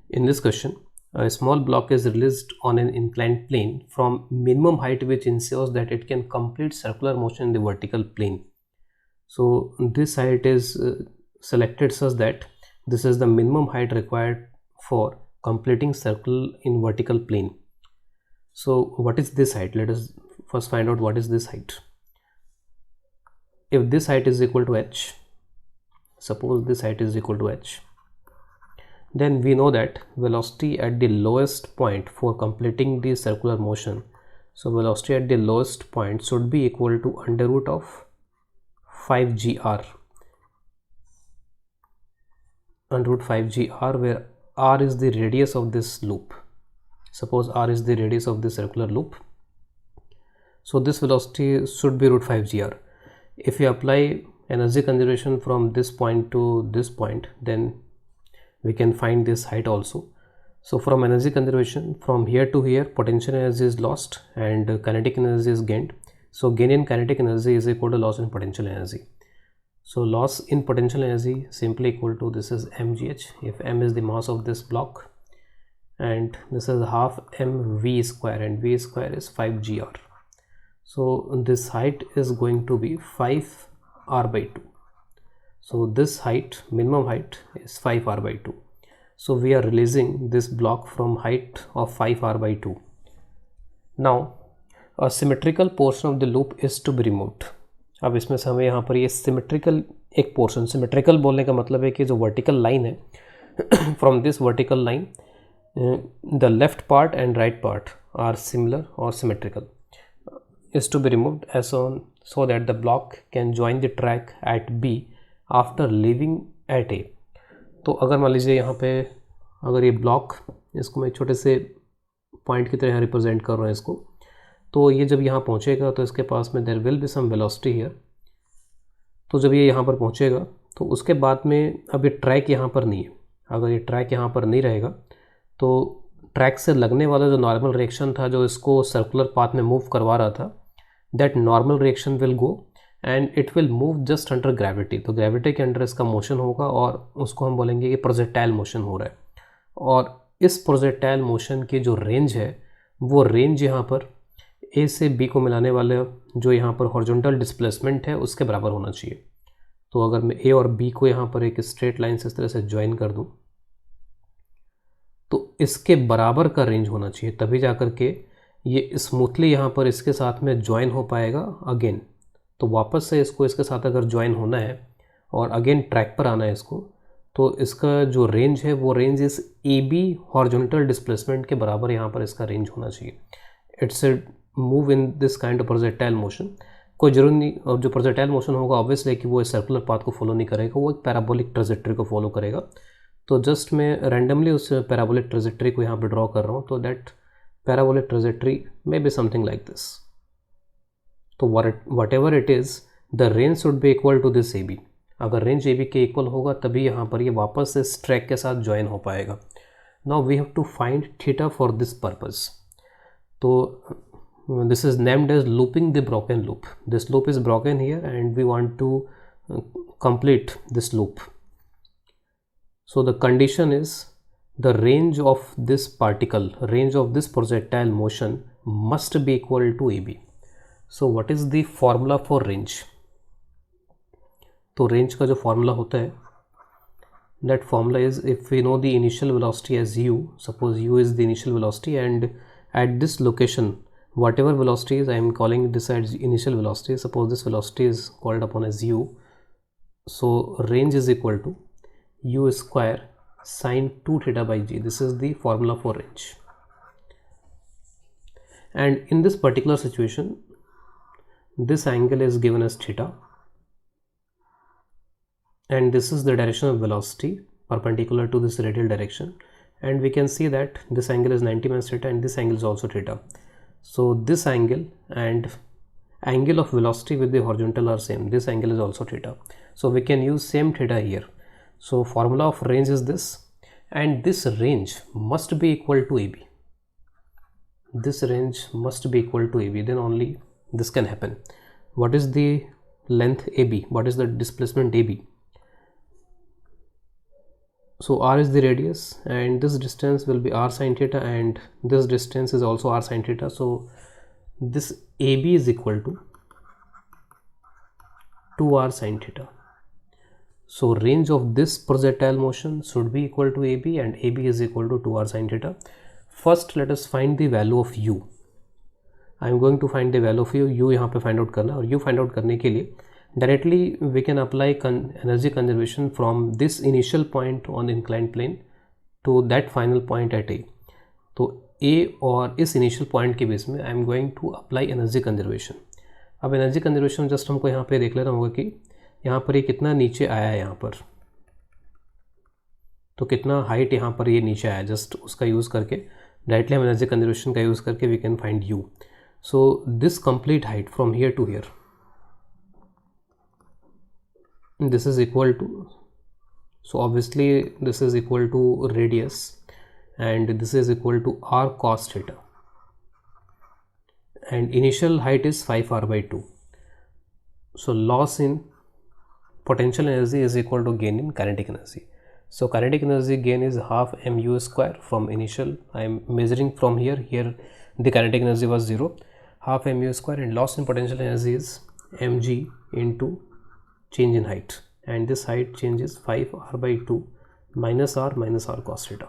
In this question, a small block is released on an inclined plane from minimum height, which ensures that it can complete circular motion in the vertical plane. So this height is selected such that this is the minimum height required for completing circle in vertical plane. So what is this height? Let us first find out what is this height. If this height is equal to h, suppose this height is equal to h, then we know that velocity at the lowest point for completing the circular motion, so velocity at the lowest point should be equal to under root of 5gr, under root 5gr, where r is the radius of this loop. Suppose r is the radius of this circular loop, so this velocity should be root 5gr. If you apply energy conservation from this point to this point, then we can find this height also. So from energy conservation, from here to here, potential energy is lost and kinetic energy is gained. So gain in kinetic energy is equal to loss in potential energy. So loss in potential energy simply equal to, this is mgh, if m is the mass of this block, and this is half mv square, and v square is 5gr. So this height is going to be 5r by 2. So this height, minimum height, is 5r by 2. So we are releasing this block from height of 5r by 2. Now a symmetrical portion of the loop is to be removed. अब इसमें से हमें यहाँ पर ये symmetrical एक portion, symmetrical बोलने का मतलब है कि जो वर्टिकल लाइन है, from this vertical line the left part and right part are similar और symmetrical, is to be removed as on, so that the block can join the track at B after leaving at A. तो अगर मान लीजिए यहाँ पे अगर ये block, इसको मैं छोटे से पॉइंट की तरह रिप्रेजेंट कर रहा हूँ इसको, तो ये जब यहाँ पहुँचेगा तो इसके पास में there will be some velocity here. तो जब ये यहाँ पर पहुँचेगा तो उसके बाद में अब ये ट्रैक यहाँ पर नहीं है. अगर ये ट्रैक यहाँ पर नहीं रहेगा तो ट्रैक से लगने वाला जो नॉर्मल रिएक्शन था, जो इसको सर्कुलर पाथ में मूव करवा रहा था, that normal reaction will go and it will move just under gravity. तो ग्रेविटी के अंडर इसका मोशन होगा और उसको हम बोलेंगे कि प्रोजेक्टाइल मोशन हो रहा है. और इस प्रोजेक्टाइल मोशन की जो रेंज है, वो रेंज यहाँ पर ए से बी को मिलाने वाले जो यहाँ पर हॉरिजॉन्टल डिस्प्लेसमेंट है उसके बराबर होना चाहिए. तो अगर मैं ए और बी को यहाँ पर एक स्ट्रेट लाइन से इस तरह से ज्वाइन कर दूँ, तो इसके बराबर का रेंज होना चाहिए, तभी जाकर के ये स्मूथली यहाँ पर इसके साथ में ज्वाइन हो पाएगा अगेन. तो वापस से इसको इसके साथ अगर ज्वाइन होना है और अगेन ट्रैक पर आना है इसको, तो इसका जो रेंज है वो रेंज इस ए बी हॉरिजॉन्टल डिस्प्लेसमेंट के बराबर यहाँ पर इसका रेंज होना चाहिए. It's move in this kind of projectile motion. कोई जरूरी नहीं, और जो प्रोजेक्टाइल मोशन होगा ऑब्वियसली कि वो सर्कुलर पाथ को फॉलो नहीं करेगा, वो एक पैराबोलिक ट्रेजेक्टरी को फॉलो करेगा. तो जस्ट मैं रैंडमली उस पैराबोलिक ट्रेजेक्टरी को यहाँ पे ड्रॉ कर रहा हूँ. तो that parabolic trajectory may be something like this. तो whatever it is, the range should be equal to this A B. अगर रेंज ए बी के इक्वल होगा तभी यहाँ पर ये वापस से इस ट्रैक के साथ ज्वाइन हो पाएगा. Now we have to find theta for this purpose. तो this is named as looping the broken loop. This loop is broken here and we want to complete this loop. So the condition is the range of this particle, range of this projectile motion must be equal to AB. So what is the formula for range? तो range का जो formula होता है, that formula is, if we know the initial velocity as u, suppose u is the initial velocity, and at this location whatever velocity is, I am calling this as initial velocity. Suppose this velocity is called upon as u. So range is equal to u square sine 2 theta by g. This is the formula for range. And in this particular situation, this angle is given as theta, and this is the direction of velocity perpendicular to this radial direction, and we can see that this angle is 90 minus theta and this angle is also theta. So this angle and angle of velocity with the horizontal are same. This angle is also theta. So we can use same theta here. So formula of range is this, and this range must be equal to AB. This range must be equal to AB. Then only this can happen. What is the length AB? What is the displacement AB? So r is the radius and this distance will be r sin theta and this distance is also r sin theta. So this AB is equal to 2r sin theta. So range of this projectile motion should be equal to AB and AB is equal to 2r sin theta. First let us find the value of u. I am going to find the value of u यहाँ पे find out करना और u find out करने के लिए directly we can apply energy conservation from this initial point on inclined plane to that final point at A. तो A और इस initial point के बेस में I am going to apply energy conservation. अब energy conservation just हमको यहाँ पे देख लेना होगा कि यहाँ पर ये कितना नीचे आया है यहाँ पर, तो कितना हाइट यहाँ पर ये नीचे आया, जस्ट उसका यूज़ करके डायरेक्टली हम एनर्जी कंजर्वेशन का यूज़ करके we can find u. So this complete height from here to here, this is equal to, so obviously this is equal to radius and this is equal to r cos theta and initial height is 5r by 2. So loss in potential energy is equal to gain in kinetic energy. So kinetic energy gain is half mu square from initial, I am measuring from here the kinetic energy was 0, half mu square, and loss in potential energy is mg into change in height, and this height change is 5r by 2 minus r cos theta.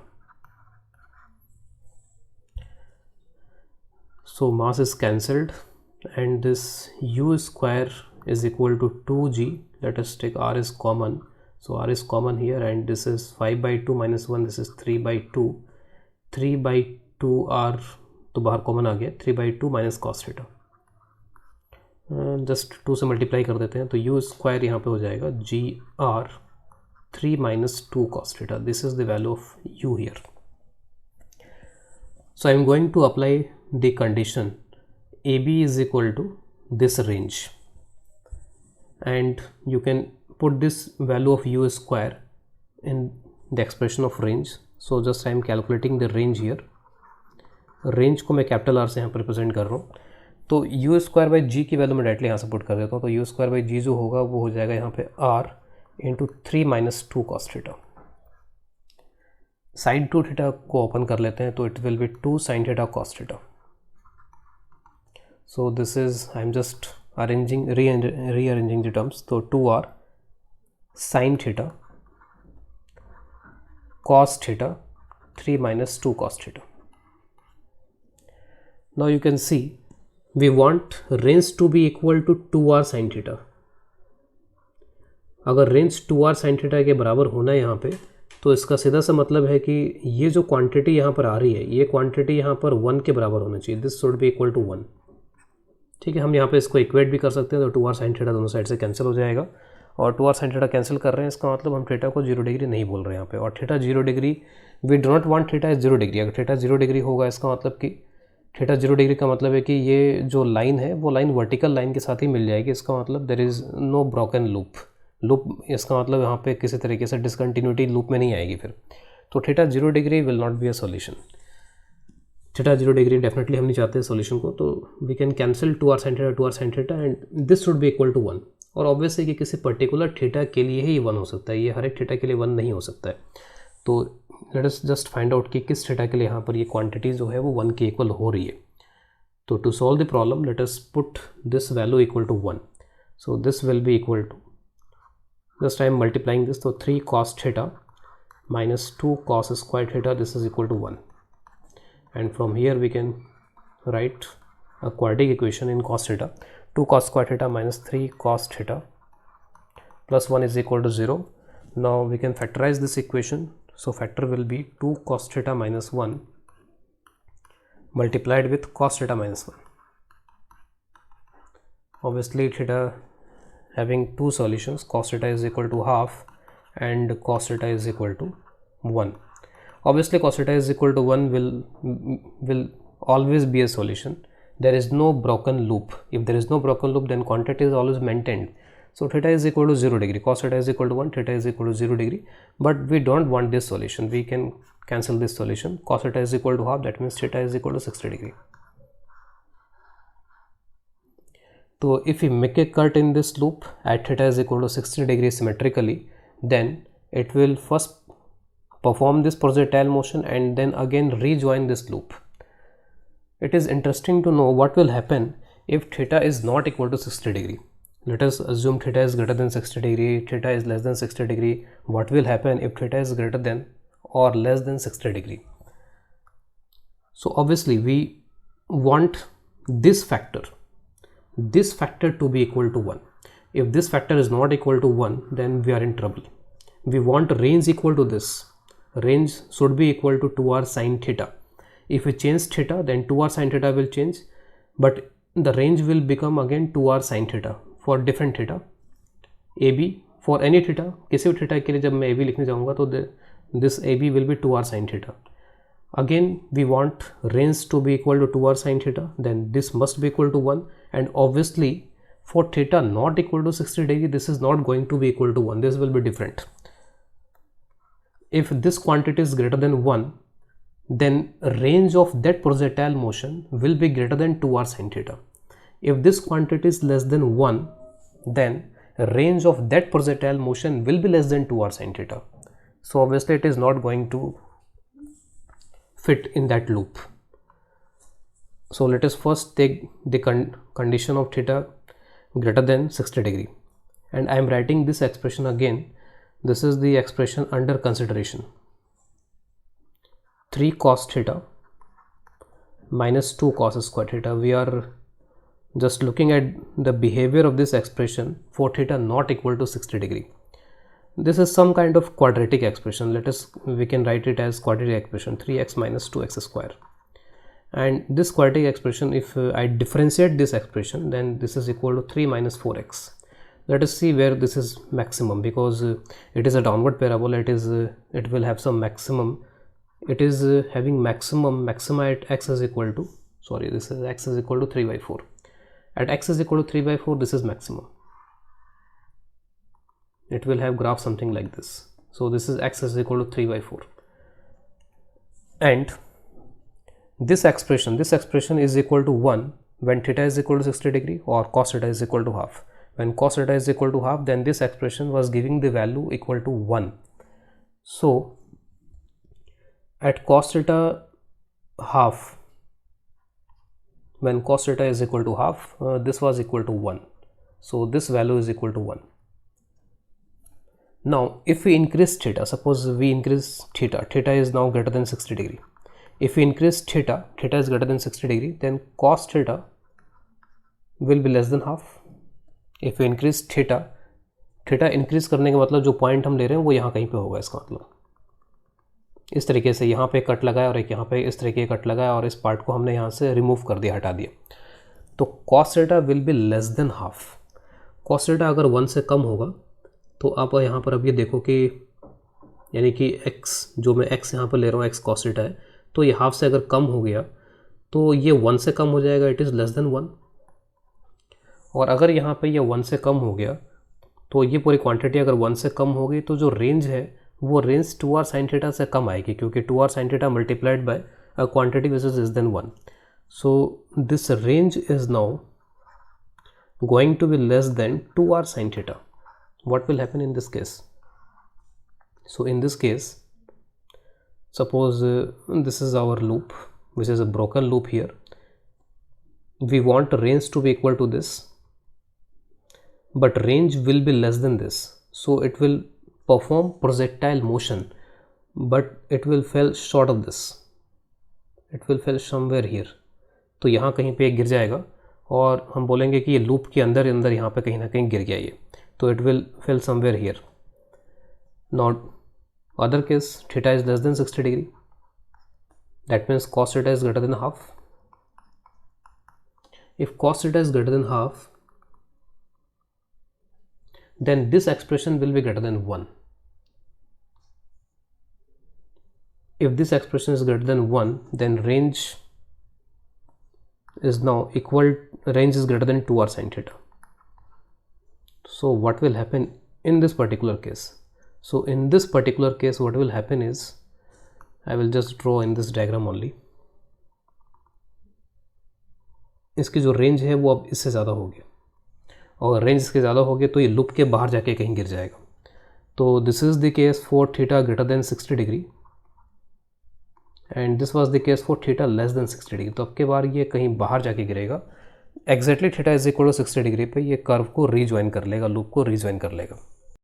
So mass is cancelled and this u square is equal to 2g. Let us take r is common, so r is common here and this is 5 by 2 minus 1, this is 3 by 2, 3 by 2 r तो बाहर common आ गया, 3 by 2 minus cos theta, just 2 से multiply कर देते हैं तो u square यहाँ पे हो जाएगा g r 3 minus 2 cos theta. This is the value of u here. So I am going to apply the condition AB is equal to this range and you can put this value of u square in the expression of range. So just I am calculating the range here. Range को मैं capital R से यहाँ पर represent कर रहा हूँ, तो you square by जी की वैल्यू मैं डायरेक्टली यहाँ से पुट कर देता हूँ. तो यू स्क्वायर बाई जी जो होगा वो हो जाएगा यहाँ पे r into 3 minus 2 cos theta. Sine 2 theta को ओपन कर लेते हैं तो it will be 2 sine theta cos theta. So this is I am just arranging rearranging the terms. तो 2r sine theta cos theta 3 minus 2 cos theta. Now you can see we want range to be equal to 2r sin theta. अगर range 2r sin theta के बराबर होना है यहाँ पे, तो इसका सीधा सा मतलब है कि ये जो क्वांटिटी यहाँ पर आ रही है ये क्वांटिटी यहाँ पर 1 के बराबर होना चाहिए. This should be equal to 1. ठीक है, हम यहाँ पे इसको इक्वेट भी कर सकते हैं. तो 2r sin theta दोनों साइड से कैंसिल हो जाएगा और 2r sin theta कैंसिल कर रहे हैं, इसका मतलब हम थीटा को 0 डिग्री नहीं बोल रहे हैं यहाँ पे. और theta 0 degree, we do not want theta is 0 degree. अगर थीटा 0 डिग्री होगा इसका मतलब कि थीटा 0 डिग्री का मतलब है कि ये जो लाइन है वो लाइन वर्टिकल लाइन के साथ ही मिल जाएगी. इसका मतलब there is no broken loop. इसका मतलब यहाँ पे किसी तरीके से डिसकंटिन्यूटी लूप में नहीं आएगी फिर. तो theta 0 degree will not be a solution. Theta 0 degree definitely हम नहीं चाहते सॉल्यूशन को. तो we can cancel 2r sin theta and this should be equal to 1. और ऑब्वियसली कि किसी पर्टिकुलर थीटा के लिए ही 1 हो सकता है, ये हर एक थीटा के लिए 1 नहीं हो सकता है. तो let us just find out कि किस थीटा के लिए यहाँ पर ये क्वांटिटी जो है वो 1 के इक्वल हो रही है. तो to solve the problem let us put this value equal to 1. So this will be equal to, just I am multiplying this, तो 3 cos theta minus 2 cos square theta, this is equal to 1. And from here we can write a quadratic equation in cos theta. 2 cos square theta minus 3 cos theta plus 1 is equal to 0. Now we can factorize this equation. So factor will be 2 cos theta minus 1 multiplied with cos theta minus 1. Obviously theta having two solutions, cos theta is equal to half and cos theta is equal to 1. Obviously cos theta is equal to 1 will always be a solution. There is no broken loop. If there is no broken loop, then quantity is always maintained. So theta is equal to 0 degree, cos theta is equal to 1, theta is equal to 0 degree, but we don't want this solution. We can cancel this solution. Cos theta is equal to half, that means theta is equal to 60 degree. So if we make a cut in this loop at theta is equal to 60 degree symmetrically, then it will first perform this projectile motion and then again rejoin this loop. It is interesting to know what will happen if theta is not equal to 60 degree. Let us assume theta is greater than 60 degree, theta is less than 60 degree. What will happen if theta is greater than or less than 60 degree? So obviously we want this factor to be equal to 1. If this factor is not equal to 1, then we are in trouble. We want range equal to this. Range should be equal to 2r sin theta. If we change theta, then 2r sin theta will change, but the range will become again 2r sin theta for different theta. AB for any theta, किसी भी theta के लिए जब मैं AB लिखने जाऊँगा तो this AB will be 2r sin theta. Again we want range to be equal to 2r sin theta, then this must be equal to 1, and obviously for theta not equal to 60 degree, this is not going to be equal to 1, this will be different. If this quantity is greater than 1, then range of that projectile motion will be greater than 2r sin theta. If this quantity is less than 1, then range of that projectile motion will be less than 2r sin theta. So obviously it is not going to fit in that loop. So let us first take the condition of theta greater than 60 degree, and I am writing this expression again. This is the expression under consideration. 3 cos theta minus 2 cos square theta. We are just looking at the behavior of this expression for theta not equal to 60 degree. This is some kind of quadratic expression. We can write it as quadratic expression 3x minus 2x square. And this quadratic expression, if I differentiate this expression, then this is equal to 3 minus 4x. Let us see where this is maximum, because it is a downward parabola. It will have some maximum. It is having maxima at x is equal to, this is x is equal to 3 by 4. At x is equal to 3 by 4, this is maximum. It will have graph something like this. So this is x is equal to 3 by 4. And this expression is equal to 1 when theta is equal to 60 degree or cos theta is equal to half. When cos theta is equal to half, then this expression was giving the value equal to 1. So at cos theta half, when cos theta is equal to half, this was equal to 1. So this value is equal to 1. Now if we increase theta, suppose we increase theta is now greater than 60 degree. If we increase theta is greater than 60 degree, then cos theta will be less than half. If we increase theta increase करने का मतलब जो point हम ले रहे हैं वो यहाँ कहीं पे होगा. इसका मतलब इस तरीके से यहाँ पे कट लगाया और एक यहाँ पे इस तरीके कट लगाया और इस पार्ट को हमने यहाँ से रिमूव कर दिया, हटा दिया. तो cos theta will be less than half. cos theta अगर 1 से कम होगा तो आप यहाँ पर अब ये देखो कि यानी कि x, जो मैं x यहाँ पर ले रहा हूँ x cos theta है, तो ये हाफ से अगर कम हो गया तो ये 1 से कम हो जाएगा, इट इज़ लेस देन 1. और अगर यहाँ पे ये 1 से कम हो गया तो ये पूरी क्वांटिटी अगर 1 से कम हो गई तो जो रेंज है वो रेंज 2r sin theta से कम आएगी, क्योंकि 2r sin theta multiplied by a quantity which is less than 1. So this range is now going to be less than 2r sin theta. What will happen in this case? So in this case, suppose this is our loop, which is a broken loop here. We want range to be equal to this, but range will be less than this. So it will perform projectile motion, but it will fall short of this. It will fall somewhere here. तो यहाँ कहीं पे गिर जाएगा और हम बोलेंगे कि ये लूप के अंदर यहाँ पे कहीं ना कहीं गिर गया ये. So it will fall somewhere here. Now other case, theta is less than 60 degree. That means cos theta is greater than half. If cos theta is greater than half, then this expression will be greater than 1. If this expression is greater than 1, then range is now range is greater than 2r sin theta. So what will happen in this particular case? So in this particular case, what will happen is, I will just draw in this diagram only. इसकी जो range है वो अब इससे ज़्यादा होगी, और range इसके ज़्यादा होगी तो ये लूप के बाहर जाके कहीं गिर जाएगा. तो this is the case for theta greater than 60 degree and this was the case for theta less than 60 degree. तो अब के बार ये कहीं बाहर जाके गिरेगा, exactly theta is equal to 60 degree पे ये कर्व को रीजॉइन कर लेगा, लूप को रीजॉइन कर लेगा।